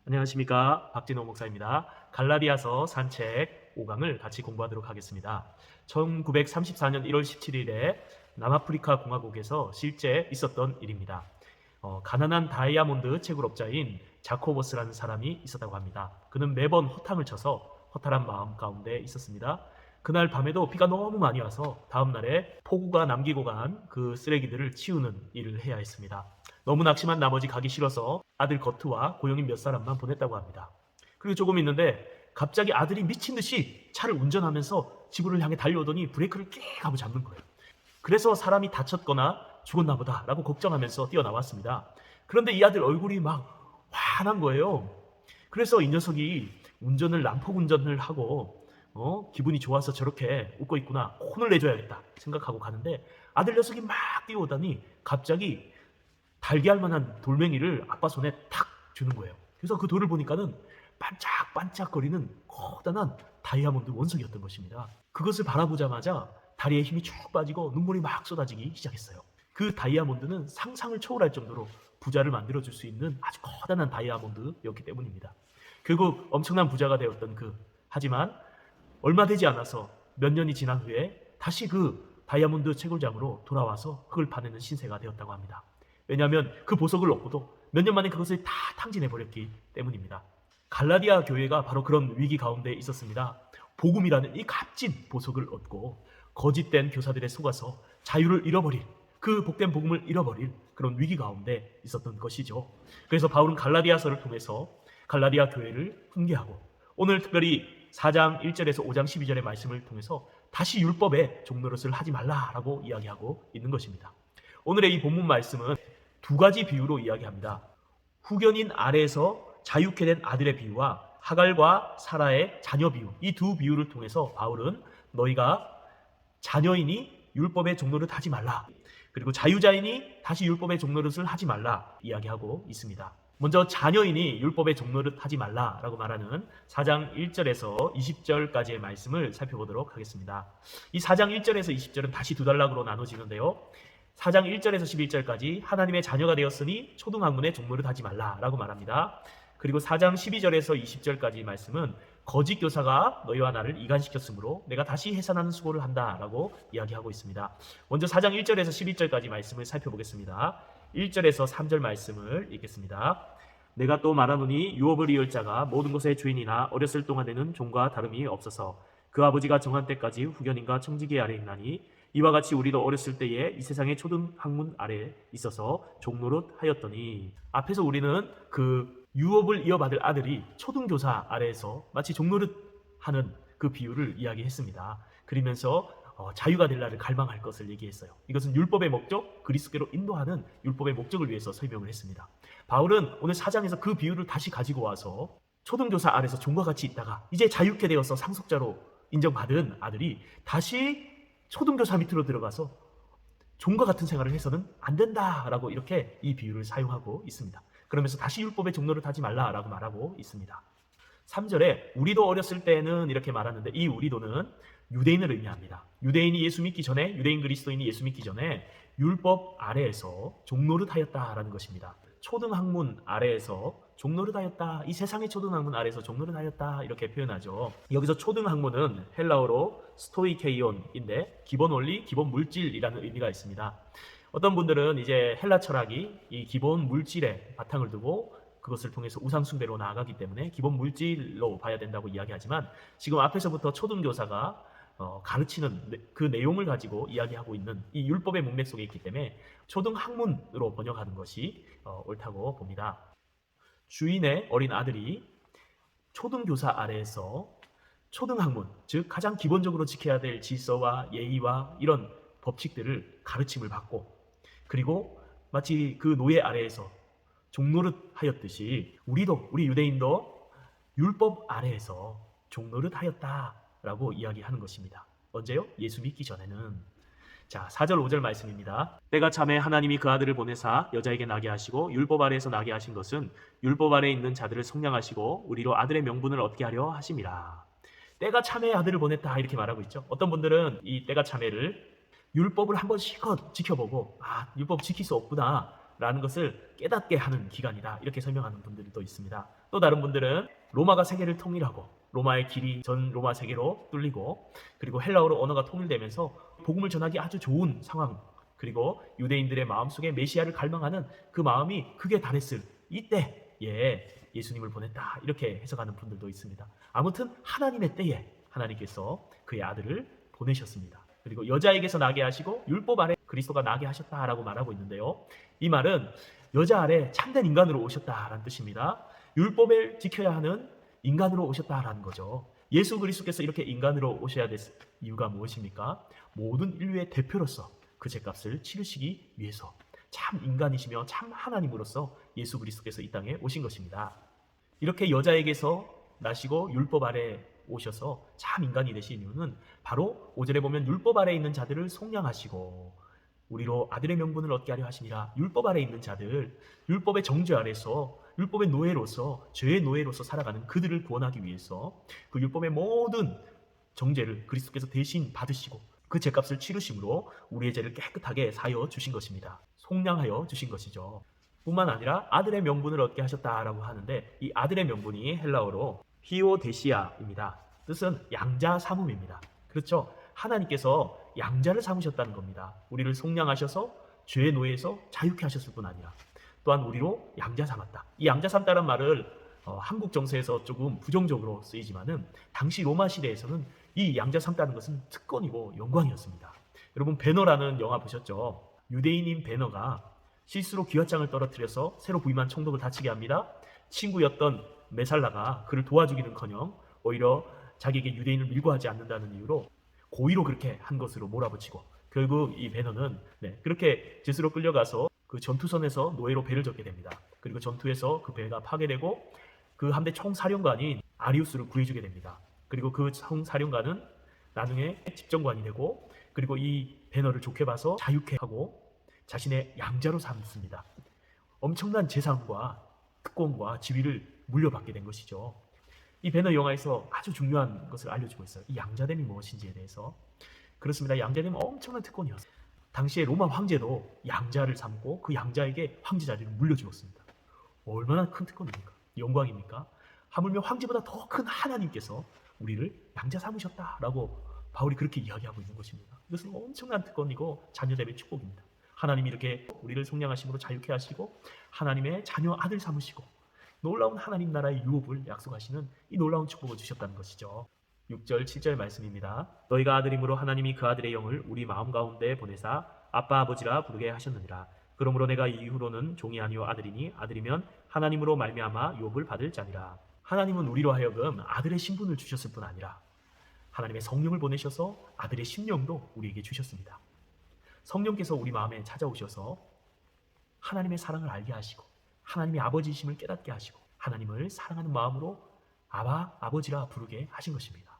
안녕하십니까, 박진호 목사입니다. 갈라디아서 산책 5강을 같이 공부하도록 하겠습니다. 1934년 1월 17일에 남아프리카 공화국에서 실제 있었던 일입니다. 가난한 다이아몬드 채굴업자인 자코버스라는 사람이 있었다고 합니다. 그는 매번 허탕을 쳐서 허탈한 마음 가운데 있었습니다. 그날 밤에도 비가 너무 많이 와서 다음 날에 폭우가 남기고 간 그 쓰레기들을 치우는 일을 해야 했습니다. 너무 낙심한 나머지 가기 싫어서 아들 거트와 고용인 몇 사람만 보냈다고 합니다. 그리고 조금 있는데 갑자기 아들이 미친 듯이 차를 운전하면서 지구를 향해 달려오더니 브레이크를 끽 하고 잡는 거예요. 그래서 사람이 다쳤거나 죽었나 보다라고 걱정하면서 뛰어나왔습니다. 그런데 이 아들 얼굴이 막 환한 거예요. 그래서 이 녀석이 운전을 난폭 운전을 하고 기분이 좋아서 저렇게 웃고 있구나, 혼을 내줘야겠다 생각하고 가는데 아들 녀석이 막 뛰어오더니 갑자기 달걀만한 돌멩이를 아빠 손에 탁 주는 거예요. 그래서 그 돌을 보니까는 반짝반짝거리는 커다란 다이아몬드 원석이었던 것입니다. 그것을 바라보자마자 다리에 힘이 쭉 빠지고 눈물이 막 쏟아지기 시작했어요. 그 다이아몬드는 상상을 초월할 정도로 부자를 만들어줄 수 있는 아주 커다란 다이아몬드였기 때문입니다. 결국 엄청난 부자가 되었던 하지만 얼마 되지 않아서 몇 년이 지난 후에 다시 그 다이아몬드 채굴장으로 돌아와서 흙을 파내는 신세가 되었다고 합니다. 왜냐하면 그 보석을 얻고도 몇 년 만에 그것을 다 탕진해버렸기 때문입니다. 갈라디아 교회가 바로 그런 위기 가운데 있었습니다. 복음이라는 이 값진 보석을 얻고 거짓된 교사들에 속아서 자유를 잃어버릴, 그 복된 복음을 잃어버릴 그런 위기 가운데 있었던 것이죠. 그래서 바울은 갈라디아서를 통해서 갈라디아 교회를 훈계하고 오늘 특별히 4장 1절에서 5장 12절의 말씀을 통해서 다시 율법의 종노릇을 하지 말라라고 이야기하고 있는 것입니다. 오늘의 이 본문 말씀은 두 가지 비유로 이야기합니다. 후견인 아래에서 자유케 된 아들의 비유와 하갈과 사라의 자녀 비유, 이 두 비유를 통해서 바울은 너희가 자녀이니 율법의 종노릇 하지 말라, 그리고 자유자이니 다시 율법의 종노릇을 하지 말라 이야기하고 있습니다. 먼저 자녀이니 율법의 종노릇 하지 말라라고 말하는 4장 1절에서 20절까지의 말씀을 살펴보도록 하겠습니다. 이 4장 1절에서 20절은 다시 두 단락으로 나눠지는데요. 4장 1절에서 11절까지 하나님의 자녀가 되었으니 초등학문에 종노릇 하지 말라라고 말합니다. 그리고 4장 12절에서 20절까지 말씀은 거짓 교사가 너희와 나를 이간시켰으므로 내가 다시 해산하는 수고를 한다라고 이야기하고 있습니다. 먼저 4장 1절에서 11절까지 말씀을 살펴보겠습니다. 1절에서 3절 말씀을 읽겠습니다. 내가 또 말하노니 유업을 이을 자가 모든 것의 주인이나 어렸을 동안에는 종과 다름이 없어서 그 아버지가 정한 때까지 후견인과 청지기 아래 있나니 이와 같이 우리도 어렸을 때에 이 세상의 초등 학문 아래 있어서 종노릇 하였더니, 앞에서 우리는 그 유업을 이어받을 아들이 초등교사 아래에서 마치 종노릇 하는 그 비유를 이야기했습니다. 그러면서 자유가 될 날을 갈망할 것을 얘기했어요. 이것은 율법의 목적, 그리스도께로 인도하는 율법의 목적을 위해서 설명을 했습니다. 바울은 오늘 4장에서 그 비유를 다시 가지고 와서 초등교사 아래에서 종과 같이 있다가 이제 자유케 되어서 상속자로 인정받은 아들이 다시 초등교사 밑으로 들어가서 종과 같은 생활을 해서는 안 된다라고 이렇게 이 비유를 사용하고 있습니다. 그러면서 다시 율법의 종노릇 하지 말라라고 말하고 있습니다. 3절에 우리도 어렸을 때는 이렇게 말하는데, 이 우리도는 유대인을 의미합니다. 유대인이 예수 믿기 전에, 유대인 그리스도인이 예수 믿기 전에 율법 아래에서 종노릇 하였다라는 것입니다. 초등학문 아래에서 종노릇 하였다, 이 세상의 초등학문 아래에서 종노릇 하였다 이렇게 표현하죠. 여기서 초등학문은 헬라어로 스토이케이온인데 기본 원리, 기본 물질이라는 의미가 있습니다. 어떤 분들은 이제 헬라 철학이 이 기본 물질에 바탕을 두고 그것을 통해서 우상숭배로 나아가기 때문에 기본 물질로 봐야 된다고 이야기하지만, 지금 앞에서부터 초등교사가 가르치는 그 내용을 가지고 이야기하고 있는 이 율법의 문맥 속에 있기 때문에 초등학문으로 번역하는 것이 옳다고 봅니다. 주인의 어린 아들이 초등교사 아래에서 초등학문, 즉 가장 기본적으로 지켜야 될 질서와 예의와 이런 법칙들을 가르침을 받고, 그리고 마치 그 노예 아래에서 종노릇 하였듯이 우리 유대인도 율법 아래에서 종노릇 하였다라고 이야기하는 것입니다. 언제요? 예수 믿기 전에는. 자, 4절 5절 말씀입니다. 때가 참에 하나님이 그 아들을 보내사 여자에게 나게 하시고 율법 아래에서 나게 하신 것은 율법 아래에 있는 자들을 속량하시고 우리로 아들의 명분을 얻게 하려 하심이라. 때가 참에 아들을 보냈다 이렇게 말하고 있죠. 어떤 분들은 이 때가 참에를 율법을 한번 실컷 지켜보고 율법 지킬 수 없구나, 라는 것을 깨닫게 하는 기간이다, 이렇게 설명하는 분들도 있습니다. 또 다른 분들은 로마가 세계를 통일하고 로마의 길이 전 로마 세계로 뚫리고 그리고 헬라어로 언어가 통일되면서 복음을 전하기 아주 좋은 상황, 그리고 유대인들의 마음속에 메시아를 갈망하는 그 마음이 극에 달했을 이때에 예수님을 보냈다, 이렇게 해석하는 분들도 있습니다. 아무튼 하나님의 때에 하나님께서 그의 아들을 보내셨습니다. 그리고 여자에게서 나게 하시고 율법 아래 그리스도가 나게 하셨다라고 말하고 있는데요. 이 말은 여자 아래 참된 인간으로 오셨다라는 뜻입니다. 율법을 지켜야 하는 인간으로 오셨다라는 거죠. 예수 그리스도께서 이렇게 인간으로 오셔야 될 이유가 무엇입니까? 모든 인류의 대표로서 그 죄값을 치르시기 위해서 참 인간이시며 참 하나님으로서 예수 그리스도께서 이 땅에 오신 것입니다. 이렇게 여자에게서 나시고 율법 아래 오셔서 참 인간이 되신 이유는 바로 5절에 보면 율법 아래 있는 자들을 속량하시고 우리로 아들의 명분을 얻게 하려 하시니라. 율법 아래 있는 자들, 율법의 정죄 아래서 율법의 노예로서, 죄의 노예로서 살아가는 그들을 구원하기 위해서 그 율법의 모든 정죄를 그리스도께서 대신 받으시고 그 죄값을 치르심으로 우리의 죄를 깨끗하게 사여 주신 것입니다. 속량하여 주신 것이죠. 뿐만 아니라 아들의 명분을 얻게 하셨다라고 하는데, 이 아들의 명분이 헬라어로 히오데시아입니다. 뜻은 양자 삼음입니다. 그렇죠? 하나님께서 양자를 삼으셨다는 겁니다. 우리를 속량하셔서 죄의 노예에서 자유케 하셨을 뿐 아니라 또한 우리로 양자 삼았다. 이 양자 삼다란 말을 한국 정서에서 조금 부정적으로 쓰이지만은 당시 로마 시대에서는 이 양자 삼다는 것은 특권이고 영광이었습니다. 여러분 배너라는 영화 보셨죠? 유대인인 배너가 실수로 기와장을 떨어뜨려서 새로 부임한 총독을 다치게 합니다. 친구였던 메살라가 그를 도와주기는커녕 오히려 자기에게 유대인을 밀고하지 않는다는 이유로 고의로 그렇게 한 것으로 몰아붙이고 결국 이 배너는 그렇게 제수로 끌려가서 그 전투선에서 노예로 배를 젓게 됩니다. 그리고 전투에서 그 배가 파괴되고 그 함대 총사령관인 아리우스를 구해주게 됩니다. 그리고 그 총사령관은 나중에 집정관이 되고 그리고 이 배너를 좋게 봐서 자유케 하고 자신의 양자로 삼습니다. 엄청난 재산과 특권과 지위를 물려받게 된 것이죠. 이 배너 영화에서 아주 중요한 것을 알려주고 있어요. 이 양자됨이 무엇인지에 대해서. 그렇습니다. 양자됨은 엄청난 특권이었어요. 당시에 로마 황제도 양자를 삼고 그 양자에게 황제 자리를 물려주었습니다. 얼마나 큰 특권입니까? 영광입니까? 하물며 황제보다 더 큰 하나님께서 우리를 양자 삼으셨다라고 바울이 그렇게 이야기하고 있는 것입니다. 이것은 엄청난 특권이고 자녀됨의 축복입니다. 하나님이 이렇게 우리를 속량하심으로 자유케 하시고 하나님의 자녀 아들 삼으시고 놀라운 하나님 나라의 유업을 약속하시는 이 놀라운 축복을 주셨다는 것이죠. 6절 7절 말씀입니다. 너희가 아들임으로 하나님이 그 아들의 영을 우리 마음 가운데 보내사 아빠 아버지라 부르게 하셨느니라. 그러므로 내가 이후로는 종이 아니요 아들이니 아들이면 하나님으로 말미암아 유업을 받을 자니라. 하나님은 우리로 하여금 아들의 신분을 주셨을 뿐 아니라 하나님의 성령을 보내셔서 아들의 심령도 우리에게 주셨습니다. 성령께서 우리 마음에 찾아오셔서 하나님의 사랑을 알게 하시고 하나님의 아버지이심을 깨닫게 하시고 하나님을 사랑하는 마음으로 아바 아버지라 부르게 하신 것입니다.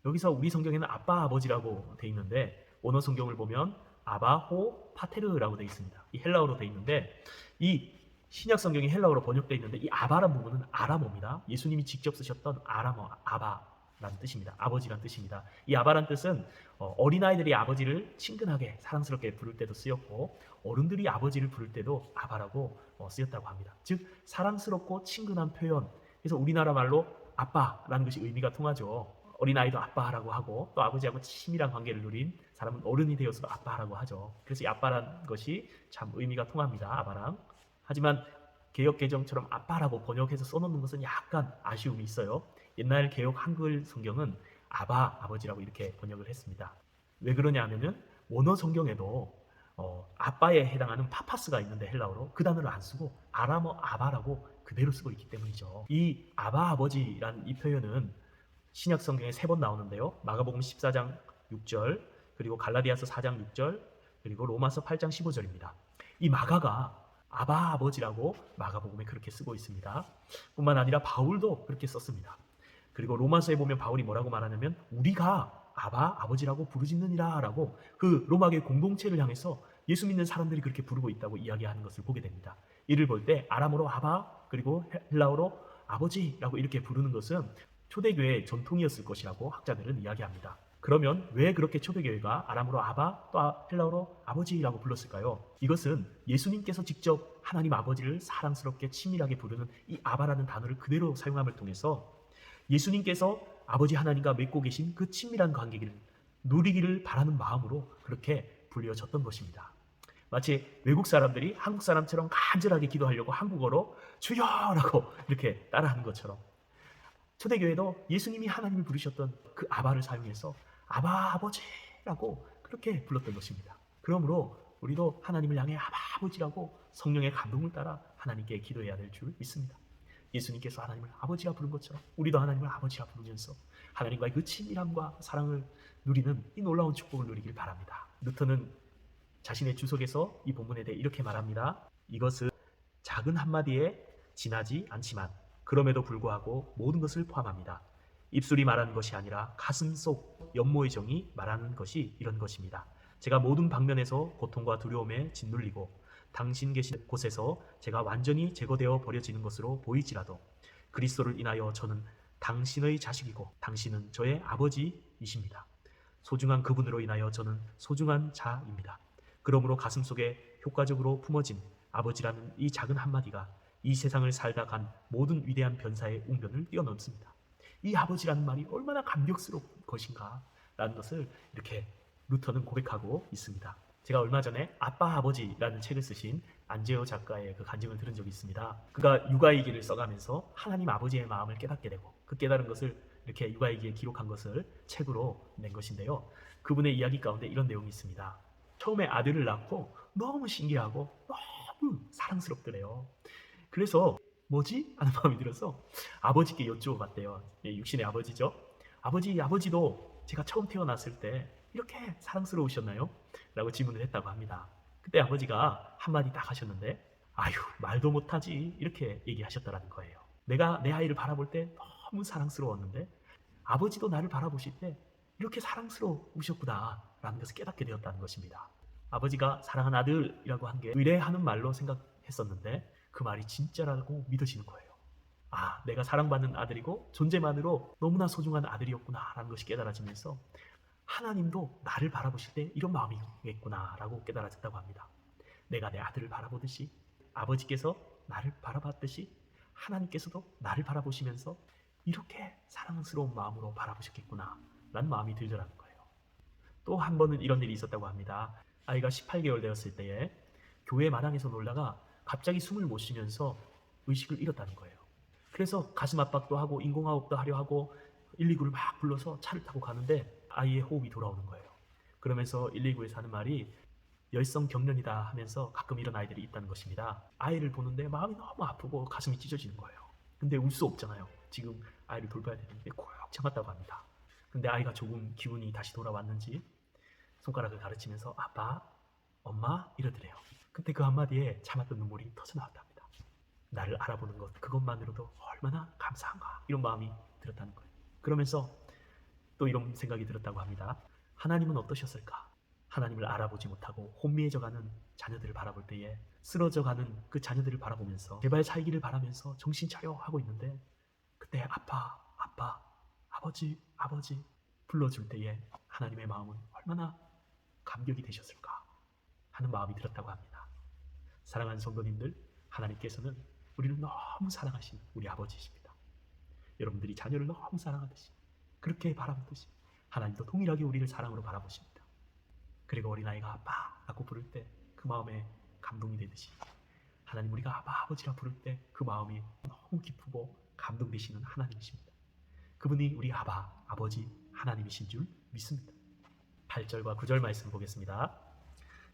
여기서 우리 성경에는 아빠 아버지라고 되어 있는데 원어 성경을 보면 아바호 파테르라고 되어 있습니다. 이 헬라어로 되어 있는데 이 신약 성경이 헬라어로 번역되어 있는데 이 아바란 부분은 아람어입니다. 예수님이 직접 쓰셨던 아람어 아바라는 뜻입니다. 아버지란 뜻입니다. 이 아바란 뜻은 어린아이들이 아버지를 친근하게 사랑스럽게 부를 때도 쓰였고 어른들이 아버지를 부를 때도 아바라고 쓰였다고 합니다. 즉 사랑스럽고 친근한 표현. 그래서 우리나라 말로 아빠라는 것이 의미가 통하죠. 어린아이도 아빠라고 하고 또 아버지하고 친밀한 관계를 누린 사람은 어른이 되어서도 아빠라고 하죠. 그래서 이 아빠라는 것이 참 의미가 통합니다. 아바랑. 하지만 개역개정처럼 아빠라고 번역해서 써놓는 것은 약간 아쉬움이 있어요. 옛날 개역 한글 성경은 아바, 아버지라고 이렇게 번역을 했습니다. 왜 그러냐 하면은 원어 성경에도 아빠에 해당하는 파파스가 있는데 헬라어로 그 단어를 안 쓰고 아람어 아바라고 그대로 쓰고 있기 때문이죠. 이 아바 아버지라는 이 표현은 신약 성경에 3번 나오는데요. 마가복음 14장 6절, 그리고 갈라디아서 4장 6절, 그리고 로마서 8장 15절입니다. 이 마가가 아바 아버지라고 마가복음에 그렇게 쓰고 있습니다. 뿐만 아니라 바울도 그렇게 썼습니다. 그리고 로마서에 보면 바울이 뭐라고 말하냐면 우리가 아바 아버지라고 부르짖느니라 라고 그 로마교회 공동체를 향해서 예수 믿는 사람들이 그렇게 부르고 있다고 이야기하는 것을 보게 됩니다. 이를 볼 때 아람어로 아바 그리고 헬라어로 아버지라고 이렇게 부르는 것은 초대교회의 전통이었을 것이라고 학자들은 이야기합니다. 그러면 왜 그렇게 초대교회가 아람어로 아바 또 헬라어로 아버지라고 불렀을까요? 이것은 예수님께서 직접 하나님 아버지를 사랑스럽게 친밀하게 부르는 이 아바라는 단어를 그대로 사용함을 통해서 예수님께서 아버지 하나님과 맺고 계신 그 친밀한 관계를 누리기를 바라는 마음으로 그렇게 불려졌던 것입니다. 마치 외국 사람들이 한국 사람처럼 간절하게 기도하려고 한국어로 주여라고 이렇게 따라하는 것처럼 초대교회도 예수님이 하나님을 부르셨던 그 아바를 사용해서 아바 아버지라고 그렇게 불렀던 것입니다. 그러므로 우리도 하나님을 향해 아바 아버지라고 성령의 감동을 따라 하나님께 기도해야 될 줄 믿습니다. 예수님께서 하나님을 아버지라 부른 것처럼 우리도 하나님을 아버지라 부르면서 하나님과의 그 친밀함과 사랑을 누리는 이 놀라운 축복을 누리길 바랍니다. 루터는 자신의 주석에서 이 본문에 대해 이렇게 말합니다. 이것은 작은 한마디에 지나지 않지만 그럼에도 불구하고 모든 것을 포함합니다. 입술이 말하는 것이 아니라 가슴속 연모의 정이 말하는 것이 이런 것입니다. 제가 모든 방면에서 고통과 두려움에 짓눌리고 당신 계신 곳에서 제가 완전히 제거되어 버려지는 것으로 보일지라도 그리스도를 인하여 저는 당신의 자식이고 당신은 저의 아버지이십니다. 소중한 그분으로 인하여 저는 소중한 자입니다. 그러므로 가슴속에 효과적으로 품어진 아버지라는 이 작은 한마디가 이 세상을 살다 간 모든 위대한 변사의 웅변을 뛰어넘습니다. 이 아버지라는 말이 얼마나 감격스러운 것인가 라는 것을 이렇게 루터는 고백하고 있습니다. 제가 얼마 전에 아빠 아버지라는 책을 쓰신 안재호 작가의 그 간증을 들은 적이 있습니다. 그가 육아일기를 써가면서 하나님 아버지의 마음을 깨닫게 되고 그 깨달은 것을 이렇게 육아일기에 기록한 것을 책으로 낸 것인데요. 그분의 이야기 가운데 이런 내용이 있습니다. 처음에 아들을 낳고 너무 신기하고 너무 사랑스럽더래요. 그래서 뭐지? 하는 마음이 들어서 아버지께 여쭈어봤대요. 육신의 아버지죠. 아버지도 제가 처음 태어났을 때 이렇게 사랑스러우셨나요? 라고 질문을 했다고 합니다. 그때 아버지가 한마디 딱 하셨는데 아유 말도 못하지 이렇게 얘기하셨다라는 거예요. 내가 내 아이를 바라볼 때 너무 사랑스러웠는데 아버지도 나를 바라보실 때 이렇게 사랑스러우셨구나 라는 것을 깨닫게 되었다는 것입니다. 아버지가 사랑하는 아들이라고 한 게 의뢰하는 말로 생각했었는데 그 말이 진짜라고 믿어지는 거예요. 아, 내가 사랑받는 아들이고 존재만으로 너무나 소중한 아들이었구나 라는 것이 깨달아지면서 하나님도 나를 바라보실 때 이런 마음이겠구나 라고 깨달아졌다고 합니다. 내가 내 아들을 바라보듯이 아버지께서 나를 바라봤듯이 하나님께서도 나를 바라보시면서 이렇게 사랑스러운 마음으로 바라보셨겠구나 라는 마음이 들더라는 거예요. 또 한 번은 이런 일이 있었다고 합니다. 아이가 18개월 되었을 때에 교회 마당에서 놀다가 갑자기 숨을 못 쉬면서 의식을 잃었다는 거예요. 그래서 가슴 압박도 하고 인공호흡도 하려 하고 119를 막 불러서 차를 타고 가는데 아이의 호흡이 돌아오는 거예요. 그러면서 119에서 하는 말이 열성 경련이다 하면서 가끔 이런 아이들이 있다는 것입니다. 아이를 보는데 마음이 너무 아프고 가슴이 찢어지는 거예요. 근데 울 수 없잖아요. 지금 아이를 돌봐야 되는데 꼭 참았다고 합니다. 근데 아이가 조금 기운이 다시 돌아왔는지 손가락을 가르치면서 아빠, 엄마 이러더래요. 그때 그 한마디에 참았던 눈물이 터져 나왔답니다. 나를 알아보는 것 그것만으로도 얼마나 감사한가 이런 마음이 들었다는 거예요. 그러면서 또 이런 생각이 들었다고 합니다. 하나님은 어떠셨을까? 하나님을 알아보지 못하고 혼미해져가는 자녀들을 바라볼 때에 쓰러져가는 그 자녀들을 바라보면서 제발 살기를 바라면서 정신 차려 하고 있는데 그때 아빠, 아버지 불러줄 때에 하나님의 마음은 얼마나 감격이 되셨을까 하는 마음이 들었다고 합니다. 사랑하는 성도님들, 하나님께서는 우리를 너무 사랑하신 우리 아버지이십니다. 여러분들이 자녀를 너무 사랑하듯이 그렇게 바라보듯이 하나님도 동일하게 우리를 사랑으로 바라보십니다. 그리고 어린아이가 아빠라고 부를 때 그 마음에 감동이 되듯이 하나님 우리가 아버지라 부를 때 그 마음이 너무 기쁘고 감동되시는 하나님이십니다. 그분이 우리 아버지 하나님이신 줄 믿습니다. 8절과 9절 말씀 보겠습니다.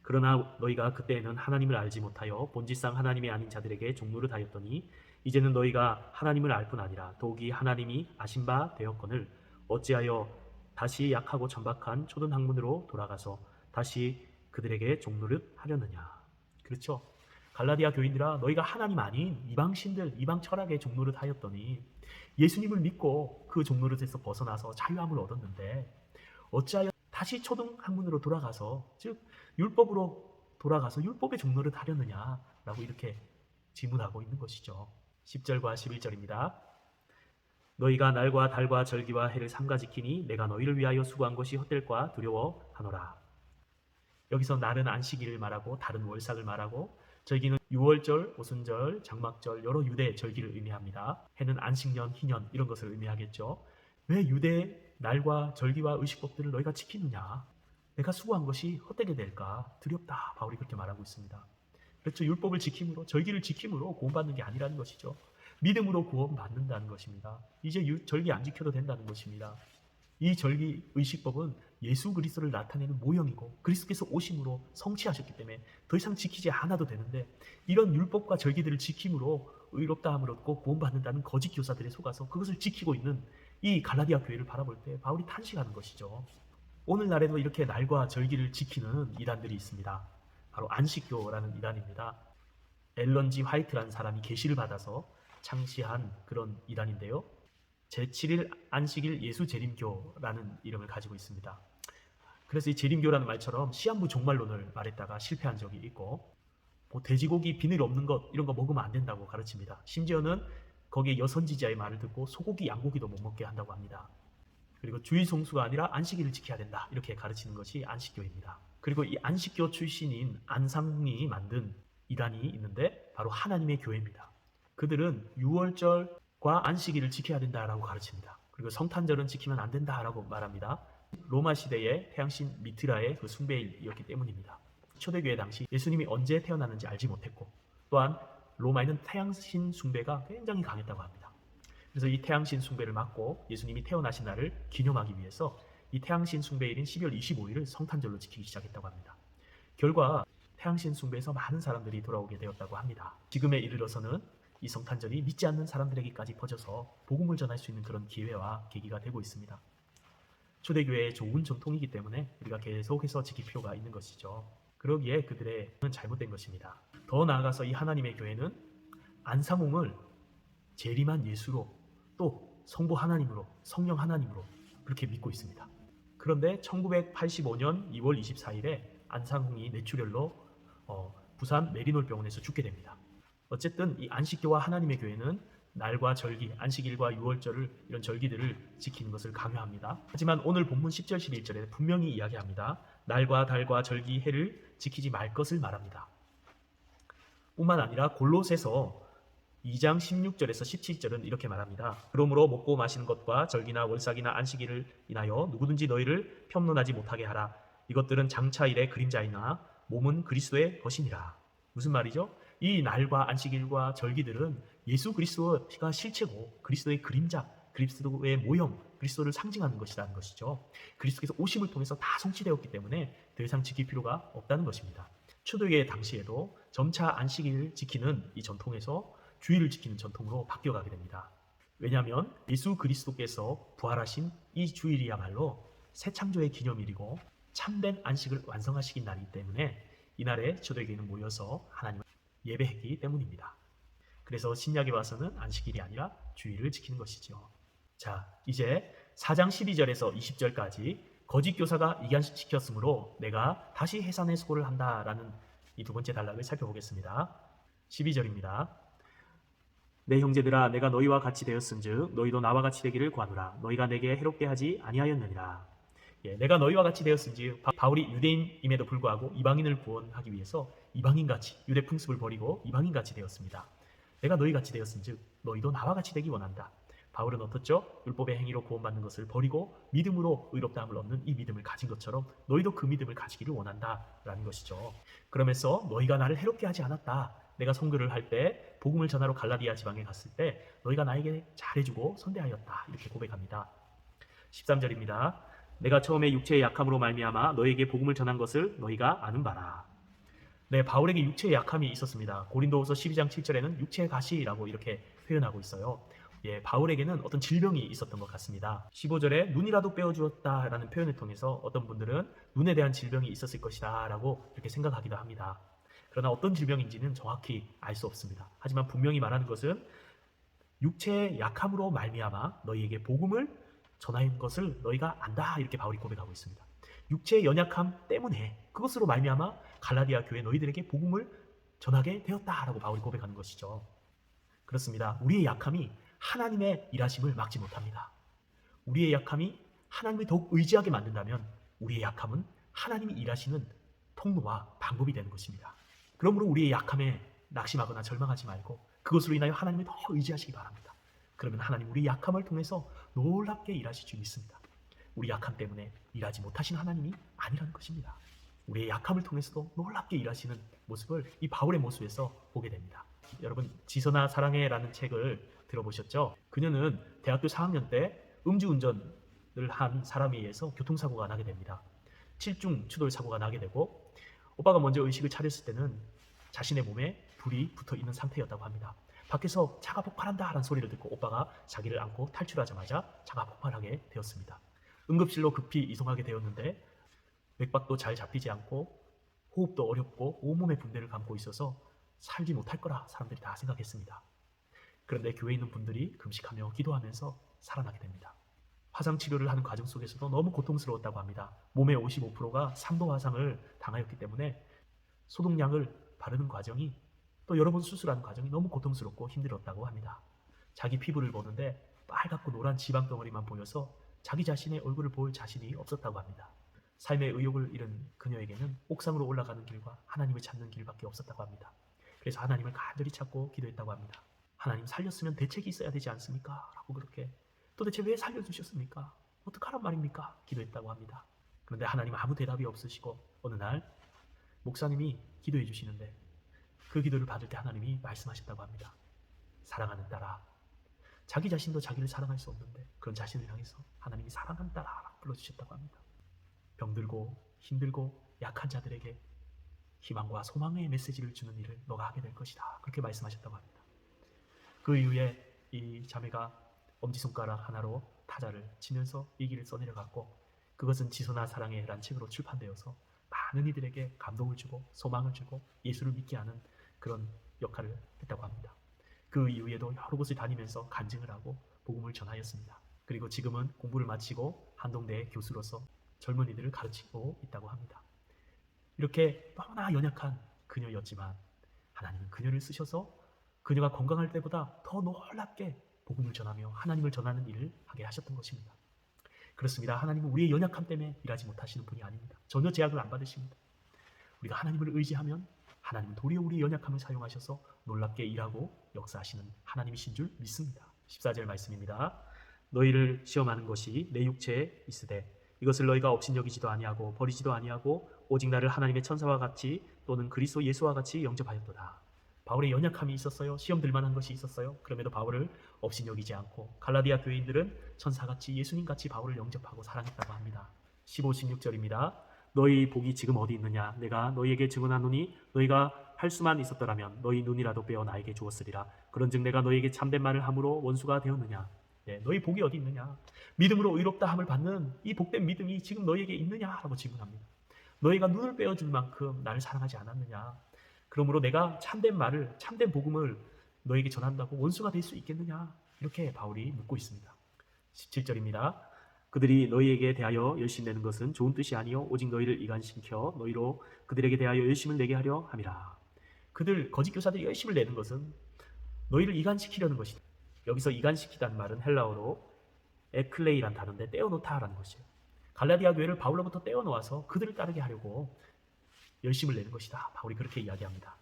그러나 너희가 그때에는 하나님을 알지 못하여 본질상 하나님이 아닌 자들에게 종노릇 하였더니 이제는 너희가 하나님을 알 뿐 아니라 더욱이 하나님이 아신 바 되었거늘 어찌하여 다시 약하고 천박한 초든 학문으로 돌아가서 다시 그들에게 종노릇 하려느냐. 그렇죠. 갈라디아 교인들아 너희가 하나님 아닌 이방신들 이방 철학에 종노릇 하였더니 예수님을 믿고 그 종노릇에서 벗어나서 자유함을 얻었는데 어찌하여 다시 초등 학문으로 돌아가서 즉 율법으로 돌아가서 율법의 종노릇 하려느냐라고 이렇게 질문하고 있는 것이죠. 10절과 11절입니다. 너희가 날과 달과 절기와 해를 삼가 지키니 내가 너희를 위하여 수고한 것이 헛될까 두려워하노라. 여기서 날은 안식일을 말하고 달은 월삭을 말하고 절기는 유월절, 오순절, 장막절 여러 유대 절기를 의미합니다. 해는 안식년, 희년 이런 것을 의미하겠죠. 왜 유대 날과 절기와 의식법들을 너희가 지키느냐? 내가 수고한 것이 헛되게 될까 두렵다. 바울이 그렇게 말하고 있습니다. 그렇죠. 율법을 지킴으로, 절기를 지킴으로 구원받는 게 아니라는 것이죠. 믿음으로 구원받는다는 것입니다. 이제 절기 안 지켜도 된다는 것입니다. 이 절기 의식법은 예수 그리스도를 나타내는 모형이고 그리스도께서 오심으로 성취하셨기 때문에 더 이상 지키지 않아도 되는데, 이런 율법과 절기들을 지킴으로 의롭다함을 얻고 구원받는다는 거짓 교사들에 속아서 그것을 지키고 있는 이 갈라디아 교회를 바라볼 때 바울이 탄식하는 것이죠. 오늘날에도 이렇게 날과 절기를 지키는 이단들이 있습니다. 바로 안식교라는 이단입니다. 앨런 G. 화이트라는 사람이 계시를 받아서 창시한 그런 이단인데요. 제7일 안식일 예수 재림교라는 이름을 가지고 있습니다. 그래서 이 재림교라는 말처럼 시한부 종말론을 말했다가 실패한 적이 있고, 뭐 돼지고기 비늘 없는 것 이런 거 먹으면 안 된다고 가르칩니다. 심지어는 거기에 여선지자의 말을 듣고 소고기, 양고기도 못 먹게 한다고 합니다. 그리고 주일 성수가 아니라 안식일을 지켜야 된다 이렇게 가르치는 것이 안식교입니다. 그리고 이 안식교 출신인 안상홍이 만든 이단이 있는데 바로 하나님의 교회입니다. 그들은 유월절과 안식일을 지켜야 된다라고 가르칩니다. 그리고 성탄절은 지키면 안 된다라고 말합니다. 로마 시대의 태양신 미트라의 그 숭배일이었기 때문입니다. 초대교회 당시 예수님이 언제 태어났는지 알지 못했고, 또한 로마에는 태양신 숭배가 굉장히 강했다고 합니다. 그래서 이 태양신 숭배를 막고 예수님이 태어나신 날을 기념하기 위해서 이 태양신 숭배일인 12월 25일을 성탄절로 지키기 시작했다고 합니다. 결과 태양신 숭배에서 많은 사람들이 돌아오게 되었다고 합니다. 지금에 이르러서는 이 성탄절이 믿지 않는 사람들에게까지 퍼져서 복음을 전할 수 있는 그런 기회와 계기가 되고 있습니다. 초대교회의 좋은 전통이기 때문에 우리가 계속해서 지킬 필요가 있는 것이죠. 그러기에 그들의 잘못된 것입니다. 더 나아가서 이 하나님의 교회는 안상홍을 재림한 예수로, 또 성부 하나님으로, 성령 하나님으로 그렇게 믿고 있습니다. 그런데 1985년 2월 24일에 안상홍이 뇌출혈로 부산 메리놀 병원에서 죽게 됩니다. 어쨌든 이 안식교와 하나님의 교회는 날과 절기, 안식일과 유월절을, 이런 절기들을 지키는 것을 강요합니다. 하지만 오늘 본문 10절 11절에 분명히 이야기합니다. 날과 달과 절기, 해를 지키지 말 것을 말합니다. 뿐만 아니라 골로새서 2장 16절에서 17절은 이렇게 말합니다. 그러므로 먹고 마시는 것과 절기나 월삭이나 안식일을 인하여 누구든지 너희를 폄론하지 못하게 하라. 이것들은 장차일의 그림자이나 몸은 그리스도의 것이니라. 무슨 말이죠? 이 날과 안식일과 절기들은 예수 그리스도가 실체고 그리스도의 그림자, 그리스도의 모형, 그리스도를 상징하는 것이라는 것이죠. 그리스도께서 오심을 통해서 다 성취되었기 때문에 더 이상 지킬 필요가 없다는 것입니다. 초대교회 당시에도 점차 안식일을 지키는 이 전통에서 주일을 지키는 전통으로 바뀌어가게 됩니다. 왜냐하면 예수 그리스도께서 부활하신 이 주일이야말로 새 창조의 기념일이고 참된 안식을 완성하시긴 날이기 때문에 이날에 초대교회는 모여서 하나님을 예배했기 때문입니다. 그래서 신약에 와서는 안식일이 아니라 주일을 지키는 것이죠. 자, 이제 4장 12절에서 20절까지 거짓 교사가 이간시켰으므로 내가 다시 해산의 수고를 한다라는 이 두 번째 단락을 살펴보겠습니다. 12절입니다. 내 형제들아, 내가 너희와 같이 되었은즉 너희도 나와 같이 되기를 구하노라. 너희가 내게 해롭게 하지 아니하였느니라. 내가 너희와 같이 되었은즉 바울이 유대인임에도 불구하고 이방인을 구원하기 위해서 이방인같이 유대 풍습을 버리고 이방인같이 되었습니다. 내가 너희같이 되었은즉 너희도 나와 같이 되기 원한다. 바울은 어떻죠? 율법의 행위로 구원받는 것을 버리고 믿음으로 의롭다함을 얻는 이 믿음을 가진 것처럼 너희도 그 믿음을 가지기를 원한다라는 것이죠. 그러면서 너희가 나를 해롭게 하지 않았다. 내가 선교를 할 때 복음을 전하러 갈라디아 지방에 갔을 때 너희가 나에게 잘해주고 선대하였다. 이렇게 고백합니다. 13절입니다. 내가 처음에 육체의 약함으로 말미암아 너희에게 복음을 전한 것을 너희가 아는 바라. 네, 바울에게 육체의 약함이 있었습니다. 고린도후서 12장 7절에는 육체의 가시라고 이렇게 표현하고 있어요. 바울에게는 어떤 질병이 있었던 것 같습니다. 15절에 눈이라도 빼어주었다라는 표현을 통해서 어떤 분들은 눈에 대한 질병이 있었을 것이다 라고 이렇게 생각하기도 합니다. 그러나 어떤 질병인지는 정확히 알 수 없습니다. 하지만 분명히 말하는 것은 육체의 약함으로 말미암아 너희에게 복음을 전하는 것을 너희가 안다, 이렇게 바울이 고백하고 있습니다. 육체의 연약함 때문에 그것으로 말미암아 갈라디아 교회 너희들에게 복음을 전하게 되었다라고 바울이 고백하는 것이죠. 그렇습니다. 우리의 약함이 하나님의 일하심을 막지 못합니다. 우리의 약함이 하나님을 더욱 의지하게 만든다면 우리의 약함은 하나님이 일하시는 통로와 방법이 되는 것입니다. 그러므로 우리의 약함에 낙심하거나 절망하지 말고 그것으로 인하여 하나님을 더 의지하시기 바랍니다. 그러면 하나님 우리 약함을 통해서 놀랍게 일하실 줄 믿습니다. 우리 약함 때문에 일하지 못하신 하나님이 아니라는 것입니다. 우리의 약함을 통해서도 놀랍게 일하시는 모습을 이 바울의 모습에서 보게 됩니다. 여러분 지선아 사랑해라는 책을 들어보셨죠? 그녀는 대학교 4학년 때 음주운전을 한 사람에 의해서 교통사고가 나게 됩니다. 7중 추돌 사고가 나게 되고 오빠가 먼저 의식을 차렸을 때는 자신의 몸에 불이 붙어 있는 상태였다고 합니다. 밖에서 차가 폭발한다 라는 소리를 듣고 오빠가 자기를 안고 탈출하자마자 차가 폭발하게 되었습니다. 응급실로 급히 이송하게 되었는데 맥박도 잘 잡히지 않고 호흡도 어렵고 온몸에 붕대를 감고 있어서 살지 못할 거라 사람들이 다 생각했습니다. 그런데 교회에 있는 분들이 금식하며 기도하면서 살아나게 됩니다. 화상 치료를 하는 과정 속에서도 너무 고통스러웠다고 합니다. 몸의 55%가 3도 화상을 당하였기 때문에 소독약을 바르는 과정이 또 여러 번 수술하는 과정이 너무 고통스럽고 힘들었다고 합니다. 자기 피부를 보는데 빨갛고 노란 지방 덩어리만 보여서 자기 자신의 얼굴을 볼 자신이 없었다고 합니다. 삶의 의욕을 잃은 그녀에게는 옥상으로 올라가는 길과 하나님을 찾는 길밖에 없었다고 합니다. 그래서 하나님을 간절히 찾고 기도했다고 합니다. 하나님 살렸으면 대책이 있어야 되지 않습니까? 라고 그렇게 도대체 왜 살려주셨습니까? 어떡하란 말입니까? 기도했다고 합니다. 그런데 하나님 아무 대답이 없으시고 어느 날 목사님이 기도해 주시는데 그 기도를 받을 때 하나님이 말씀하셨다고 합니다. 사랑하는 딸아, 자기 자신도 자기를 사랑할 수 없는데 그런 자신을 향해서 하나님이 사랑하는 딸아 불러주셨다고 합니다. 병들고 힘들고 약한 자들에게 희망과 소망의 메시지를 주는 일을 너가 하게 될 것이다. 그렇게 말씀하셨다고 합니다. 그 이후에 이 자매가 엄지손가락 하나로 타자를 치면서 이 길을 써내려갔고 그것은 지선아 사랑해라는 책으로 출판되어서 많은 이들에게 감동을 주고 소망을 주고 예수를 믿게 하는 그런 역할을 했다고 합니다. 그 이후에도 여러 곳을 다니면서 간증을 하고 복음을 전하였습니다. 그리고 지금은 공부를 마치고 한동대의 교수로서 젊은이들을 가르치고 있다고 합니다. 이렇게 너무나 연약한 그녀였지만 하나님은 그녀를 쓰셔서 그녀가 건강할 때보다 더 놀랍게 복음을 전하며 하나님을 전하는 일을 하게 하셨던 것입니다. 그렇습니다. 하나님은 우리의 연약함 때문에 일하지 못하시는 분이 아닙니다. 전혀 제약을 안 받으십니다. 우리가 하나님을 의지하면 하나님은 도리어 우리의 연약함을 사용하셔서 놀랍게 일하고 역사하시는 하나님이신 줄 믿습니다. 14절 말씀입니다. 너희를 시험하는 것이 내 육체에 있으되 이것을 너희가 업신여기지도 아니하고 버리지도 아니하고 오직 나를 하나님의 천사와 같이 또는 그리스도 예수와 같이 영접하였도다. 바울의 연약함이 있었어요. 시험 들만한 것이 있었어요. 그럼에도 바울을 업신여기지 않고 갈라디아 교인들은 천사같이 예수님같이 바울을 영접하고 사랑했다고 합니다. 15, 16절입니다. 너희 복이 지금 어디 있느냐? 내가 너희에게 증언하노니 너희가 할 수만 있었더라면 너희 눈이라도 빼어 나에게 주었으리라. 그런즉 내가 너희에게 참된 말을 함으로 원수가 되었느냐? 네, 너희 복이 어디 있느냐? 믿음으로 의롭다 함을 받는 이 복된 믿음이 지금 너희에게 있느냐라고 질문합니다. 너희가 눈을 빼어줄 만큼 나를 사랑하지 않았느냐? 그러므로 내가 참된 말을, 참된 복음을 너에게 전한다고 원수가 될 수 있겠느냐? 이렇게 바울이 묻고 있습니다. 17절입니다. 그들이 너희에게 대하여 열심 내는 것은 좋은 뜻이 아니요 오직 너희를 이간시켜 너희로 그들에게 대하여 열심을 내게 하려 함이라. 그들 거짓 교사들이 열심을 내는 것은 너희를 이간시키려는 것이다. 여기서 이간시키다는 말은 헬라어로 에클레이란 단어인데 떼어놓다라는 것이에요. 갈라디아 교회를 바울로부터 떼어놓아서 그들을 따르게 하려고 열심을 내는 것이다. 바울이 그렇게 이야기합니다.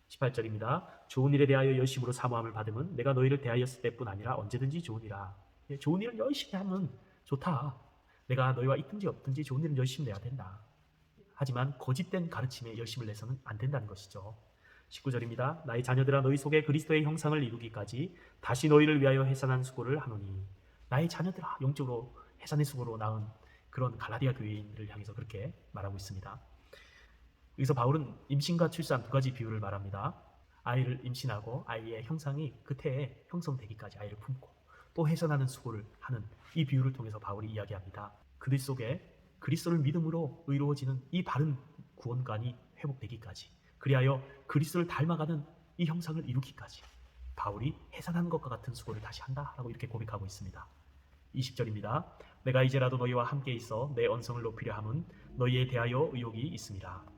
18절입니다. 좋은 일에 대하여 열심으로 사모함을 받으면 내가 너희를 대하였을 때뿐 아니라 언제든지 좋으니라. 좋은 일을 열심히 하면 좋다. 내가 너희와 있든지 없든지 좋은 일은 열심히 내야 된다. 하지만 거짓된 가르침에 열심을 내서는 안 된다는 것이죠. 19절입니다. 나의 자녀들아 너희 속에 그리스도의 형상을 이루기까지 다시 너희를 위하여 해산한 수고를 하노니. 나의 자녀들아 영적으로 해산의 수고로 낳은 그런 갈라디아 교인들을 향해서 그렇게 말하고 있습니다. 여기서 바울은 임신과 출산 두 가지 비유를 말합니다. 아이를 임신하고 아이의 형상이 그 태에 형성되기까지 아이를 품고 또 해산하는 수고를 하는 이 비유를 통해서 바울이 이야기합니다. 그들 속에 그리스도를 믿음으로 의로워지는 이 바른 구원관이 회복되기까지 그리하여 그리스도를 닮아가는 이 형상을 이루기까지 바울이 해산하는 것과 같은 수고를 다시 한다라고 이렇게 고백하고 있습니다. 20절입니다. 내가 이제라도 너희와 함께 있어 내 언성을 높이려 함은 너희에 대하여 의욕이 있습니다.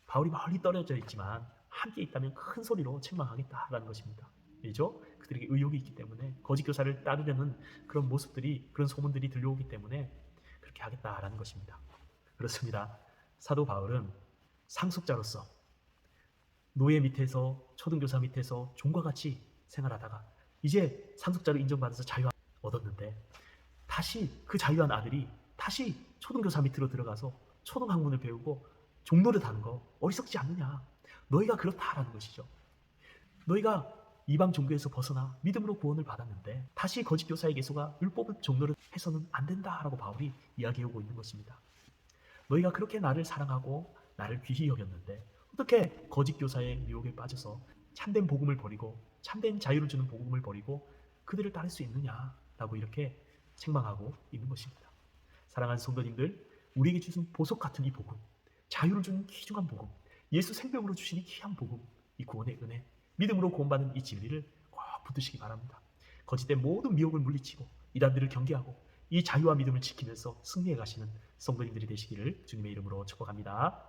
바울이 멀리 떨어져 있지만 함께 있다면 큰 소리로 책망하겠다라는 것입니다. 그죠? 그들에게 의욕이 있기 때문에 거짓 교사를 따르려는 그런 모습들이, 그런 소문들이 들려오기 때문에 그렇게 하겠다라는 것입니다. 그렇습니다. 사도 바울은 상속자로서 노예 밑에서, 초등교사 밑에서 종과 같이 생활하다가 이제 상속자로 인정받아서 자유 얻었는데, 다시 그 자유한 아들이 다시 초등교사 밑으로 들어가서 초등학문을 배우고 종노릇 하는 거 어리석지 않느냐. 너희가 그렇다라는 것이죠. 너희가 이방 종교에서 벗어나 믿음으로 구원을 받았는데 다시 거짓 교사에게 속아 율법을 종노릇 해서는 안 된다라고 바울이 이야기하고 있는 것입니다. 너희가 그렇게 나를 사랑하고 나를 귀히 여겼는데 어떻게 거짓 교사의 유혹에 빠져서 참된 복음을 버리고, 참된 자유를 주는 복음을 버리고 그들을 따를 수 있느냐라고 이렇게 책망하고 있는 것입니다. 사랑하는 성도님들, 우리에게 주신 보석 같은 이 복음, 자유를 주는 귀중한 복음, 예수 생명으로 주신 이 귀한 복음, 이 구원의 은혜, 믿음으로 구원받는 이 진리를 꼭 붙드시기 바랍니다. 거짓된 모든 미혹을 물리치고 이단들을 경계하고 이 자유와 믿음을 지키면서 승리해 가시는 성도님들이 되시기를 주님의 이름으로 축복합니다.